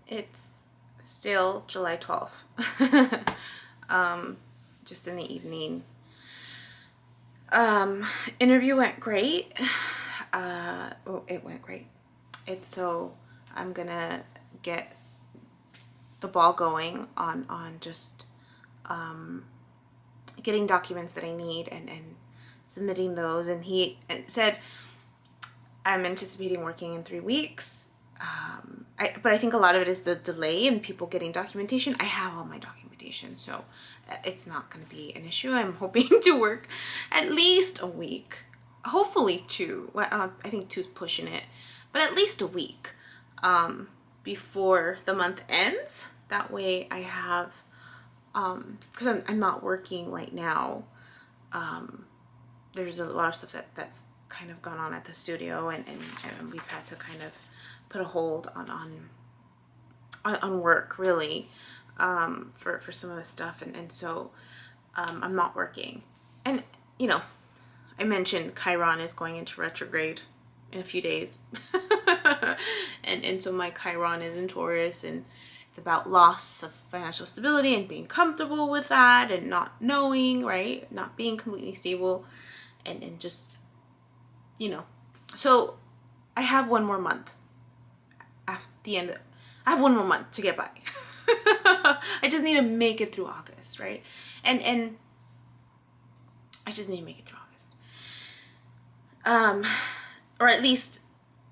It's still July 12th. Just in the evening. Interview went great. It went great. So I'm gonna get the ball going on just getting documents that I need and submitting those. And he said, I'm anticipating working in 3 weeks. But I think a lot of it is the delay in people getting documentation. I have all my documentation, so it's not going to be an issue. I'm hoping to work at least a week, hopefully 2. Well, I think 2's pushing it, but at least a week before the month ends. That way I have, because I'm not working right now. There's a lot of stuff that's kind of gone on at the studio, and we've had to kind of put a hold on work, really, for some of the stuff, and so I'm not working. And I mentioned Chiron is going into retrograde in a few days. and so my Chiron is in Taurus, and it's about loss of financial stability and being comfortable with that and not knowing, right? Not being completely stable and just, So I have one more month. After the end, I have one more month to get by. I just need to make it through August, right? And I just need to make it through August. Or at least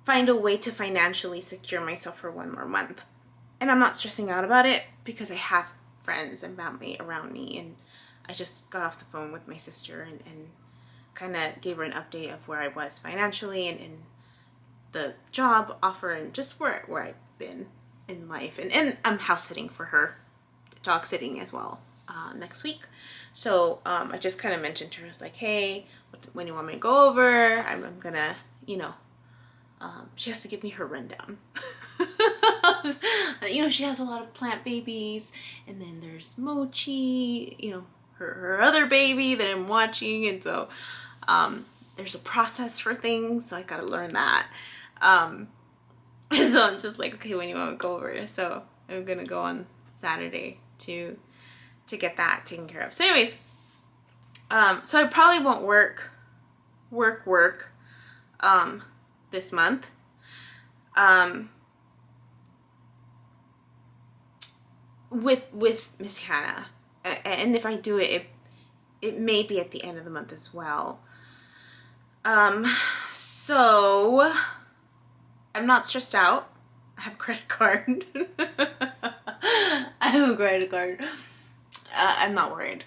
find a way to financially secure myself for one more month. And I'm not stressing out about it because I have friends and family around me, and I just got off the phone with my sister and kind of gave her an update of where I was financially and the job offer and just where I've been in life. And I'm house sitting for her, dog sitting as well, next week. So I just kind of mentioned to her, I was like, hey, when you want me to go over, I'm gonna, she has to give me her rundown. She has a lot of plant babies, and then there's Mochi, her other baby that I'm watching, and so there's a process for things, so I gotta learn that. So I'm just like, okay, when you want to go over? So I'm gonna go on Saturday to get that taken care of. So anyways, so I probably won't work this month. With Miss Hannah, and if I do it may be at the end of the month as well. So I'm not stressed out. I have a credit card. I have a credit card. I'm not worried.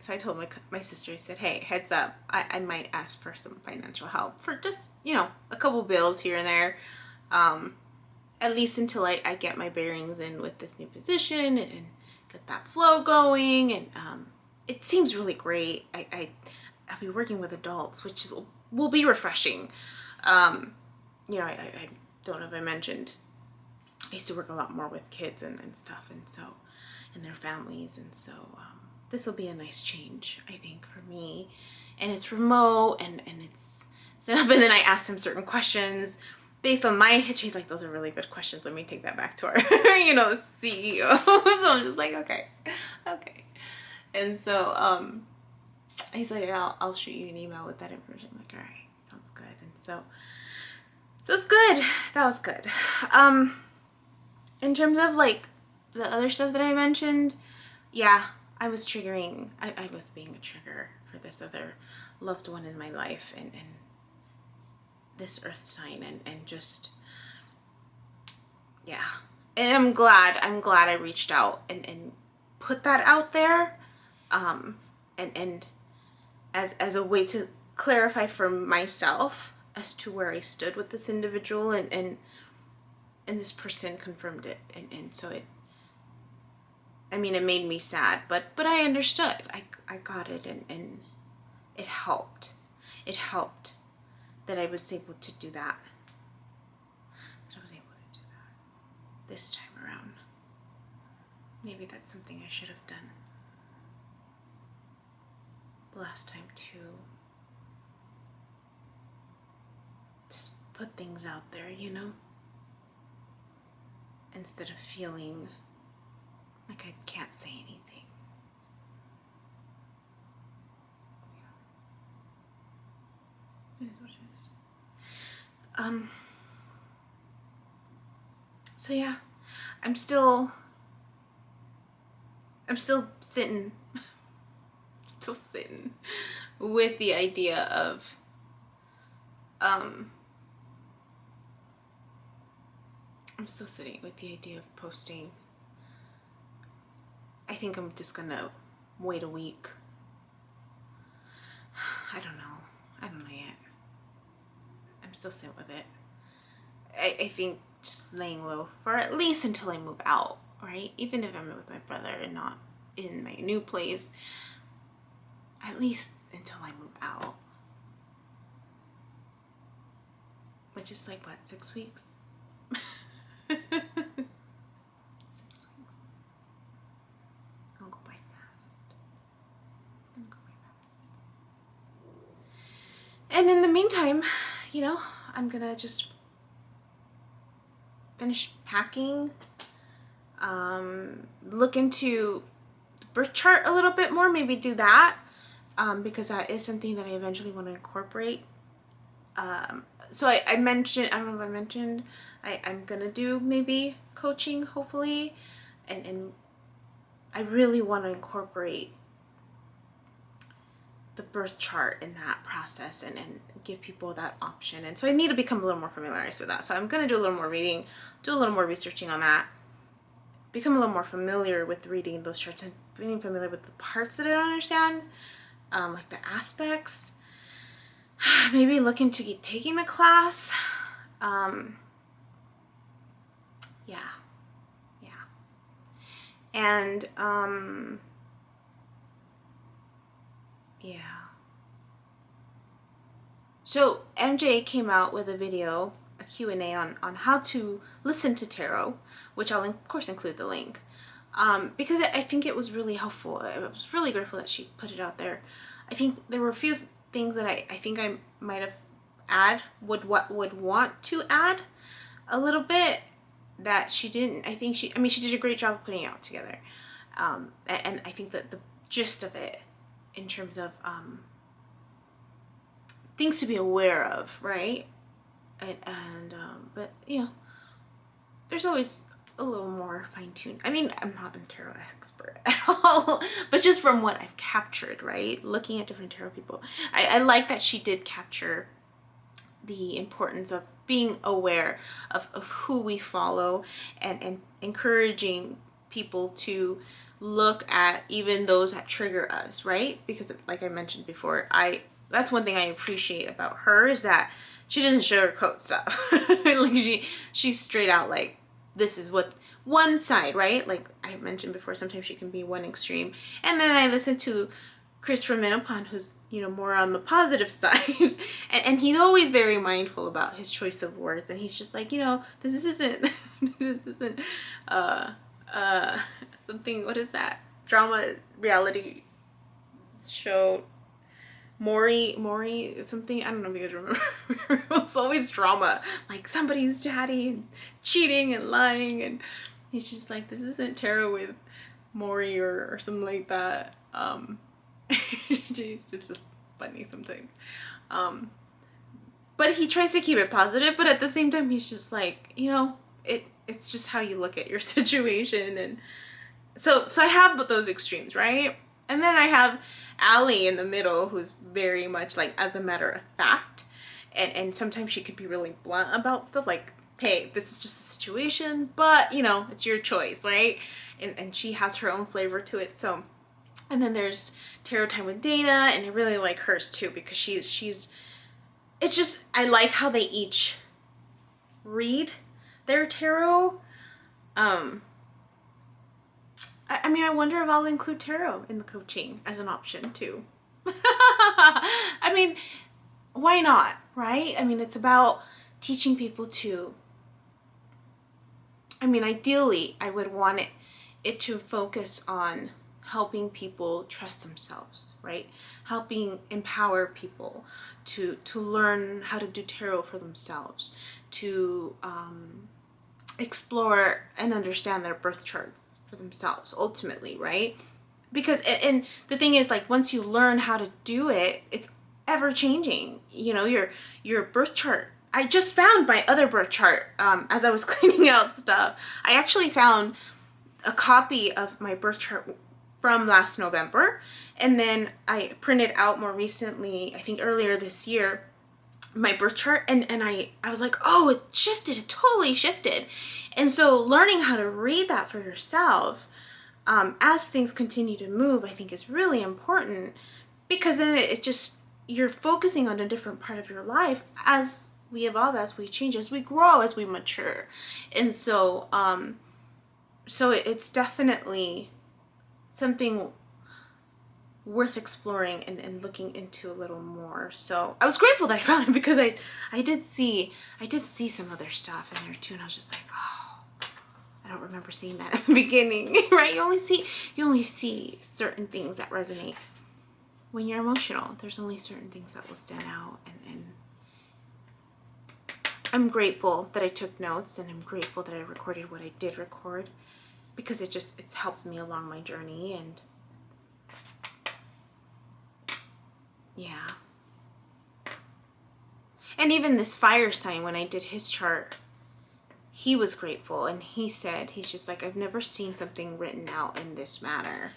So I told my sister, I said, hey, heads up, I might ask for some financial help for just, a couple bills here and there. At least until I get my bearings in with this new position and get that flow going. And it seems really great. I'll be working with adults, which will be refreshing. I don't know if I mentioned, I used to work a lot more with kids and stuff, and their families, and so this will be a nice change, I think, for me. And it's remote, and it's set up, and then I asked him certain questions based on my history. He's like, those are really good questions, let me take that back to our CEO. So I'm just like, okay. And so he's like, I'll shoot you an email with that information. I'm like, all right, sounds good. And so it's good. That was good. In terms of like the other stuff that I mentioned, yeah, I was triggering. I was being a trigger for this other loved one in my life, and this earth sign, and just, yeah. And I'm glad I reached out and put that out there, and as a way to clarify for myself as to where I stood with this individual, and this person confirmed it, and so it made me sad, but I understood. I got it, and it helped. It helped that I was able to do that. This time around. Maybe that's something I should have done the last time too. Just put things out there, instead of feeling like I can't say anything. It is what it is. So yeah, I'm still sitting still sitting with the idea of I'm still sitting with the idea of posting. I think I'm just gonna wait a week. I don't know yet. I'm still sitting with it. I think just laying low for at least until I move out, right? Even if I'm with my brother and not in my new place, at least until I move out. Which is like, what, 6 weeks? 6 weeks. It's gonna go by fast. It's gonna go by fast. And in the meantime, you know, I'm gonna just finish packing, look into the birth chart a little bit more, maybe do that, because that is something that I eventually want to incorporate. So I mentioned, I don't know if I mentioned, I'm gonna do maybe coaching, hopefully, and I really want to incorporate the birth chart in that process and give people that option. And so I need to become a little more familiarized with that. So I'm going to do a little more reading, do a little more researching on that, become a little more familiar with reading those charts and being familiar with the parts that I don't understand, like the aspects. Maybe look into taking a class. Yeah. And yeah. So MJ came out with a video, a Q&A on how to listen to tarot, which I'll of course include the link, because I think it was really helpful. I was really grateful that she put it out there. I think there were a few things that I think I might have would want to add a little bit that she didn't. I think she did a great job of putting it out together, and I think that the gist of it, in terms of things to be aware of, right? But you know, there's always a little more fine-tuned. I mean, I'm not a tarot expert at all, but just from what I've captured, right? Looking at different tarot people, I like that she did capture the importance of being aware of who we follow and encouraging people to look at even those that trigger us, right? Because like I mentioned before, that's one thing I appreciate about her, is that she doesn't sugarcoat stuff. Like she's straight out like, this is what one side, right? Like I mentioned before, sometimes she can be one extreme. And then I listen to Christopher Menopon, who's, you know, more on the positive side. and he's always very mindful about his choice of words. And he's just like, you know, this isn't something, what is that? Drama reality show, Maury, something, I don't know if you guys remember. It was always drama, like somebody's chatting and cheating and lying, and he's just like, this isn't tarot with Maury or something like that. He's just funny sometimes. But he tries to keep it positive, but at the same time he's just like, you know, it's just how you look at your situation. And so I have those extremes, right? And then I have Allie in the middle, who's very much like, as a matter of fact, and sometimes she could be really blunt about stuff, like, hey, this is just a situation, but you know, it's your choice, right? And she has her own flavor to it. So, and then there's Tarot Time with Dana, and I really like hers too, because she's it's just, I like how they each read their tarot. I mean, I wonder if I'll include tarot in the coaching as an option too. I mean, why not, right? I mean, it's about teaching people to, I mean, ideally, I would want it to focus on helping people trust themselves, right? Helping empower people to learn how to do tarot for themselves, to explore and understand their birth charts for themselves ultimately, right? Because, and the thing is, like, once you learn how to do it, it's ever changing. You know, your birth chart. I just found my other birth chart as I was cleaning out stuff. I actually found a copy of my birth chart from last November, and then I printed out more recently, I think earlier this year, my birth chart, and I was like, oh, it shifted, it totally shifted. And so learning how to read that for yourself as things continue to move, I think is really important, because then it just, you're focusing on a different part of your life as we evolve, as we change, as we grow, as we mature. And so it's definitely something worth exploring and looking into a little more. So I was grateful that I found it, because I did see some other stuff in there too, and I was just like, oh, I don't remember seeing that at the beginning, right? You only see certain things that resonate when you're emotional. There's only certain things that will stand out, and I'm grateful that I took notes, and I'm grateful that I recorded what I did record, because it's helped me along my journey. And yeah. And even this fire sign, when I did his chart, he was grateful, and he said, he's just like, I've never seen something written out in this manner.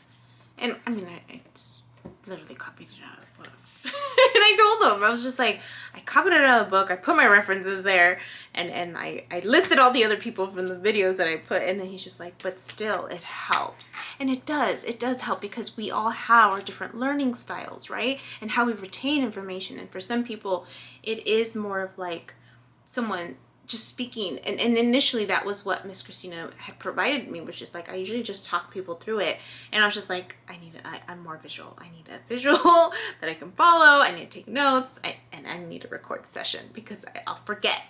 And I mean, I just literally copied it out of a book. And I told him, I was just like, I copied it out of a book, I put my references there, and I listed all the other people from the videos that I put, and then he's just like, but still, it helps. And it does help, because we all have our different learning styles, right? And how we retain information. And for some people, it is more of like someone just speaking, and initially that was what Miss Christina had provided me, which is like, I usually just talk people through it, and I was just like, I'm more visual. I need a visual that I can follow. I need to take notes, and I need to record the session, because I'll forget.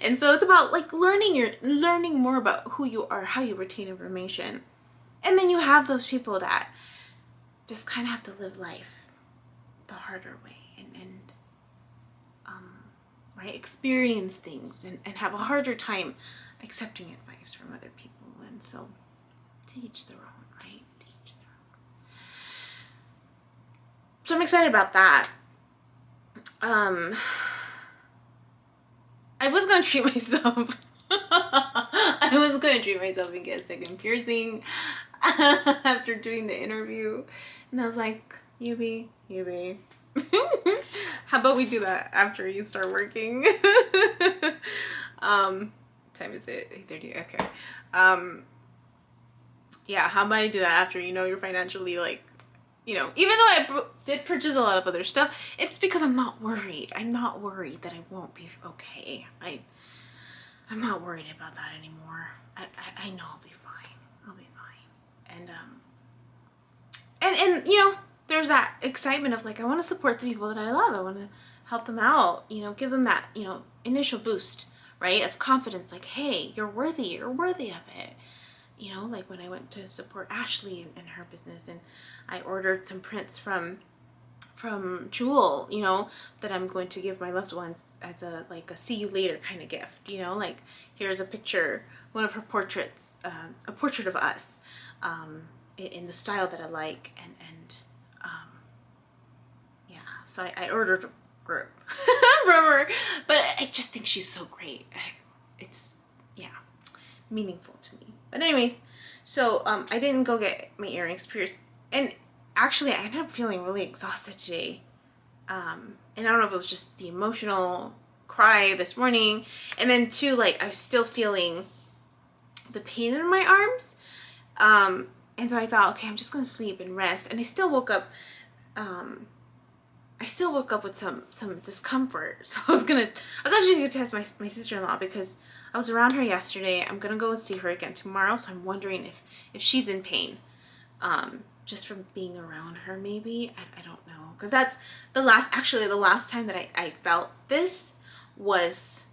And so it's about like learning more about who you are, how you retain information. And then you have those people that just kind of have to live life the harder way, right, experience things and have a harder time accepting advice from other people. And so, to each their own, right? To each their own. So I'm excited about that. I was gonna treat myself. I was gonna treat myself and get a second piercing after doing the interview, and I was like, Yubi. How about we do that after you start working? Time is it? 8:30. Okay. Yeah, how about I do that after you're financially, like, even though I did purchase a lot of other stuff, it's because I'm not worried. I'm not worried that I won't be okay. I'm not worried about that anymore. I know I'll be fine. I'll be fine. And there's that excitement of like, I want to support the people that I love. I want to help them out, give them that, initial boost, right? Of confidence, like, hey, you're worthy of it. Like when I went to support Ashley in her business, and I ordered some prints from Jewel, that I'm going to give my loved ones as a see you later kind of gift, like here's a picture, one of her portraits, a portrait of us, in the style that I like, and yeah, so I ordered a group from her, but I just think she's so great. It's, yeah, meaningful to me. But anyways, so I didn't go get my earrings pierced, and actually I ended up feeling really exhausted today, and I don't know if it was just the emotional cry this morning, and then too, like, I was still feeling the pain in my arms, and so I thought, okay, I'm just gonna sleep and rest. And I still woke up with some discomfort. So I was actually gonna test my sister-in-law, because I was around her yesterday. I'm gonna go and see her again tomorrow, so I'm wondering if she's in pain, just from being around her, maybe. I don't know, because that's the last time that I felt this was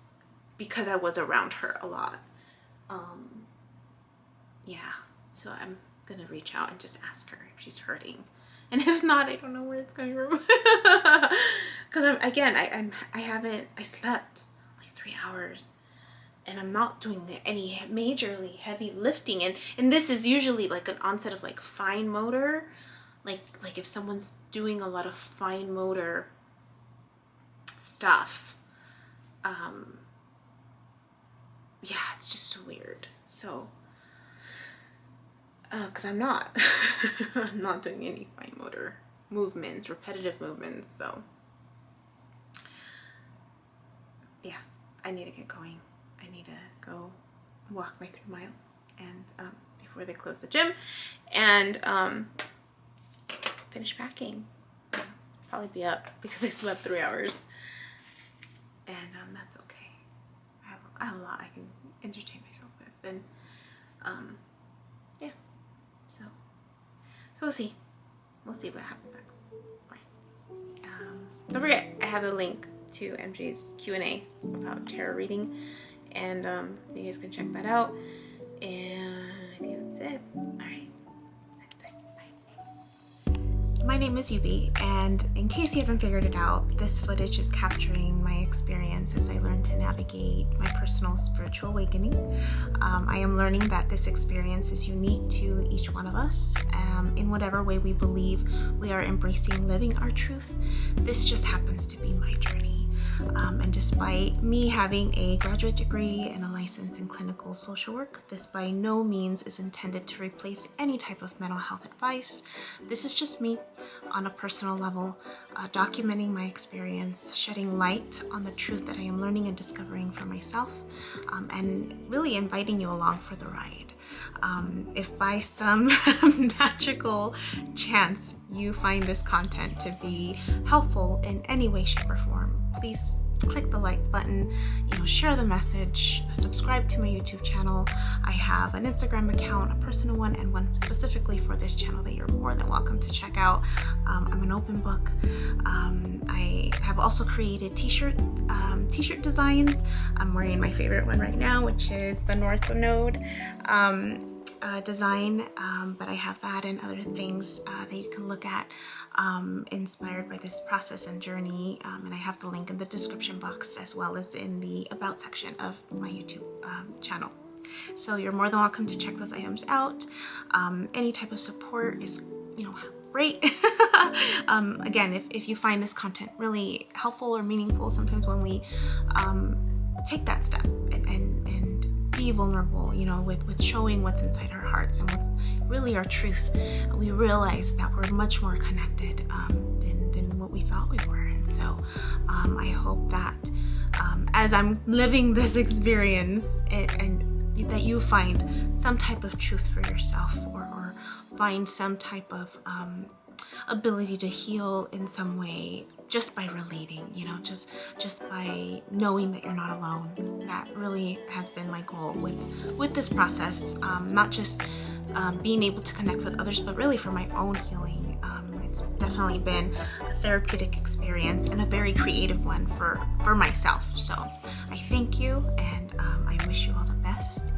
because I was around her a lot. Yeah, so I'm gonna reach out and just ask her if she's hurting, and if not, I don't know where it's coming from. Because I slept like 3 hours, and I'm not doing any majorly heavy lifting. And this is usually like an onset of like fine motor, like if someone's doing a lot of fine motor stuff. Yeah, it's just weird. So, because I'm not, I'm not doing any fine motor movements, repetitive movements. So, yeah, I need to get going. I need to go walk my 3 miles and before they close the gym, and finish packing. Probably be up because I slept 3 hours, and that's okay. I have a lot I can entertain myself with, and yeah. So we'll see. We'll see what happens next. Bye. Don't forget, I have a link to MJ's Q&A about tarot reading, and you guys can check that out. And I think that's it. All right. Next time. Bye. My name is Yubi, and in case you haven't figured it out, this footage is capturing my experience as I learn to navigate my personal spiritual awakening. I am learning that this experience is unique to each one of us. In whatever way we believe we are embracing living our truth, this just happens to be my journey. And despite me having a graduate degree and a license in clinical social work, this by no means is intended to replace any type of mental health advice. This is just me on a personal level, documenting my experience, shedding light on the truth that I am learning and discovering for myself, and really inviting you along for the ride. If by some magical chance you find this content to be helpful in any way, shape, or form, please click the like button, share the message, subscribe to my YouTube channel. I have an Instagram account, a personal one, and one specifically for this channel that you're more than welcome to check out. I'm an open book. I have also created t-shirt designs. I'm wearing my favorite one right now, which is the North Node design, but I have that and other things that you can look at inspired by this process and journey, and I have the link in the description box as well as in the about section of my YouTube channel. So you're more than welcome to check those items out. Any type of support is great. Again, if you find this content really helpful or meaningful, sometimes when we take that step and be vulnerable, with showing what's inside our hearts and what's really our truth, we realize that we're much more connected than what we thought we were. And so I hope that as I'm living this experience and that you find some type of truth for yourself, or find some type of ability to heal in some way just by relating, just by knowing that you're not alone. That really has been my goal with this process, not just being able to connect with others, but really for my own healing. It's definitely been a therapeutic experience and a very creative one for myself. So I thank you, and I wish you all the best.